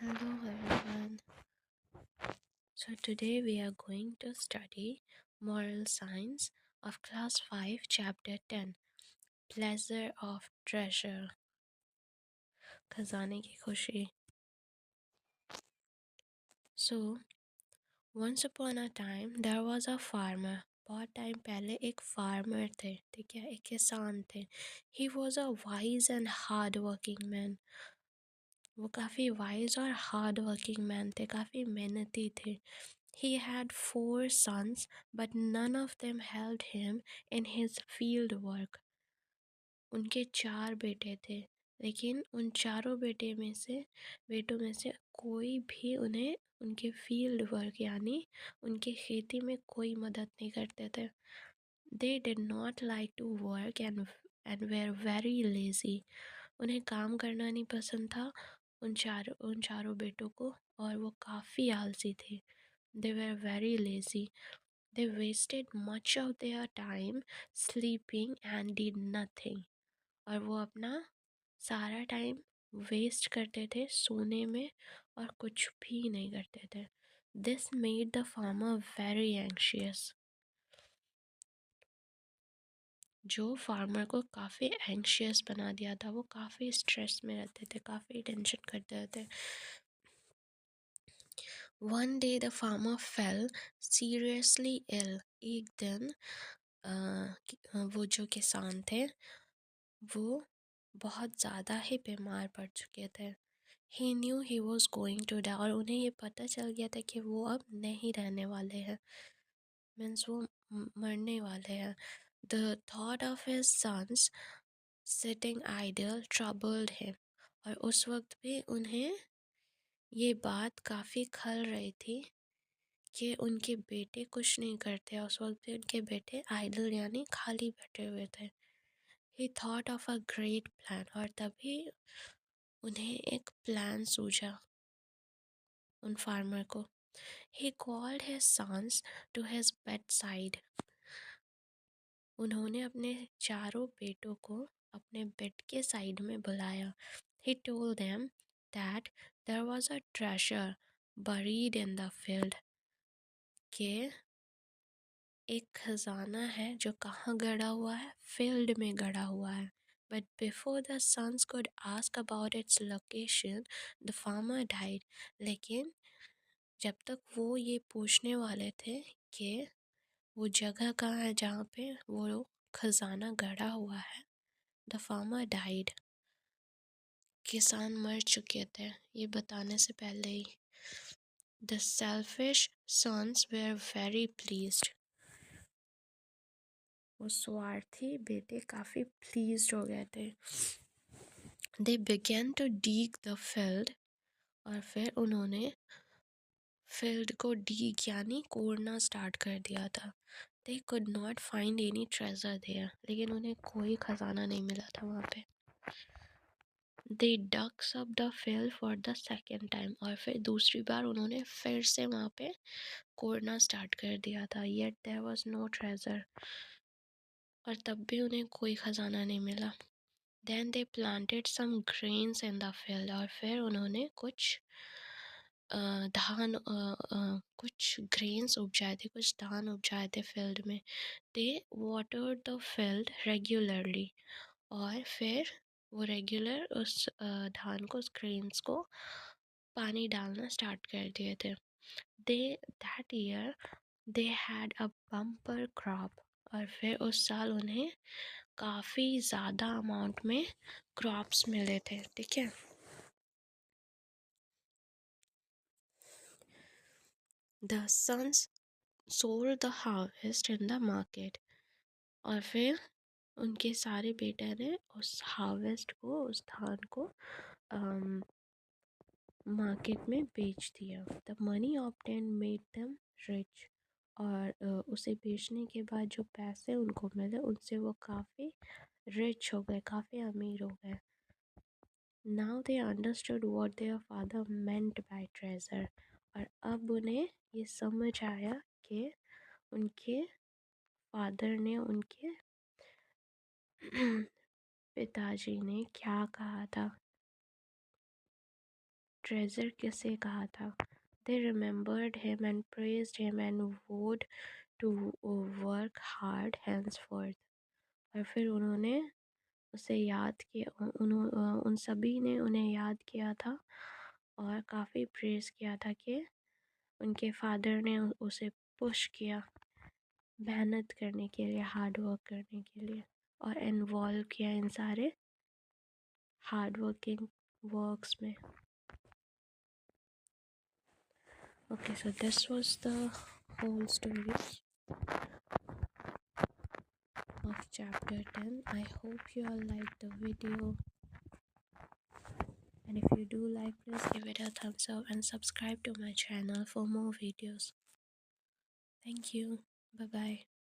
Hello everyone. So today we are going to study Moral Science of Class 5 Chapter 10 Pleasure of Treasure खजाने की खुशी. So once upon a time there was a farmer. बहुत time पहले एक farmer थे, ठीक है, एक किसान थे. He was a wise and hard working man. वो काफ़ी वाइज और हार्ड वर्किंग मैन थे, काफ़ी मेहनती थे. He had 4 sons, but none of them helped him in his field work. उनके 4 बेटे थे, लेकिन उन चारों बेटों में से कोई भी उन्हें उनके फील्ड वर्क यानी उनके खेती में कोई मदद नहीं करते थे. They did not like to work and were very lazy. उन्हें काम करना नहीं पसंद था, उन चारों बेटों को, और वो काफ़ी आलसी थे. They were very lazy. They wasted much of their time sleeping and did nothing. और वो अपना सारा टाइम वेस्ट करते थे सोने में और कुछ भी नहीं करते थे. This made the farmer very anxious. जो फार्मर को काफ़ी एंशियस बना दिया था, वो काफ़ी स्ट्रेस में रहते थे, काफ़ी टेंशन करते रहते. One day the farmer fell seriously ill. एक दिन वो जो किसान थे वो बहुत ज़्यादा ही बीमार पड़ चुके थे. He knew he was going to die. और उन्हें ये पता चल गया था कि वो अब नहीं रहने वाले हैं, मीन्स वो मरने वाले हैं. The thought of his sons sitting idle troubled him. और उस वक्त भी उन्हें ये बात काफ़ी खल रही थी कि उनके बेटे कुछ नहीं करते. उस वक्त भी उनके बेटे आइडल यानी खाली बैठे हुए थे. He thought of a great plan. और तभी उन्हें एक प्लान सूझा उन फार्मर को. He called his sons to his bedside. उन्होंने अपने चारों बेटों को अपने बेड के साइड में बुलाया. He told them that there was a treasure buried in the field. कि एक खजाना है जो कहाँ गड़ा हुआ है, फील्ड में गड़ा हुआ है. But before the sons could ask about its location, the farmer died. लेकिन जब तक वो ये पूछने वाले थे कि वो जगह कहाँ है जहाँ पे वो खजाना गड़ा हुआ है, the farmer died. किसान मर चुके थे ये बताने से पहले ही. The selfish sons were very pleased. वो स्वार्थी बेटे काफ़ी प्लीज्ड हो गए थे. They began to dig the field. और फिर उन्होंने फील्ड को dig यानी कोड़ना स्टार्ट कर दिया था. They could not find any treasure there. लेकिन उन्हें कोई खजाना नहीं मिला था वहाँ पे. They dug up the field for the second time. और फिर दूसरी बार उन्होंने फिर से वहाँ पे कोड़ना स्टार्ट कर दिया था. Yet there was no treasure. और तब भी उन्हें कोई खजाना नहीं मिला. Then they planted some grains in the field. और फिर उन्होंने कुछ कुछ ग्रेन्स उपजाए थे, कुछ धान उपजाए थे फील्ड में. They watered the field regularly. और फिर वो रेगुलर उस धान को, उस ग्रेन्स को पानी डालना स्टार्ट कर दिए थे. That year they had a bumper crop. और फिर उस साल उन्हें काफ़ी ज़्यादा अमाउंट में क्रॉप्स मिले थे, ठीक है. The sons sold the harvest in the market. और फिर उनके सारे बेटे ने उस हार्वेस्ट को, उस धान को मार्केट में बेच दिया. The money obtained made them rich. और उसे बेचने के बाद जो पैसे उनको मिले उनसे वो काफ़ी रिच हो गए, काफ़ी अमीर हो गए. Now they understood what their father meant by treasure. और अब उन्हें ये समझ आया कि उनके फादर ने, उनके पिताजी ने क्या कहा था. ट्रेजर किसे कहा था। They remembered him and praised him and vowed to work hard henceforth। और फिर उन्होंने उसे याद किया, उन सभी ने उन्हें याद किया था और काफ़ी प्रेज़ किया था कि उनके फादर ने उसे पुश किया मेहनत करने के लिए, हार्ड वर्क करने के लिए, और इन्वॉल्व किया इन सारे हार्ड वर्किंग वर्क्स में। Okay, so this was the whole story of chapter 10. I hope you all liked the video, and if you do like, please give it a thumbs up and subscribe to my channel for more videos. Thank you. Bye bye.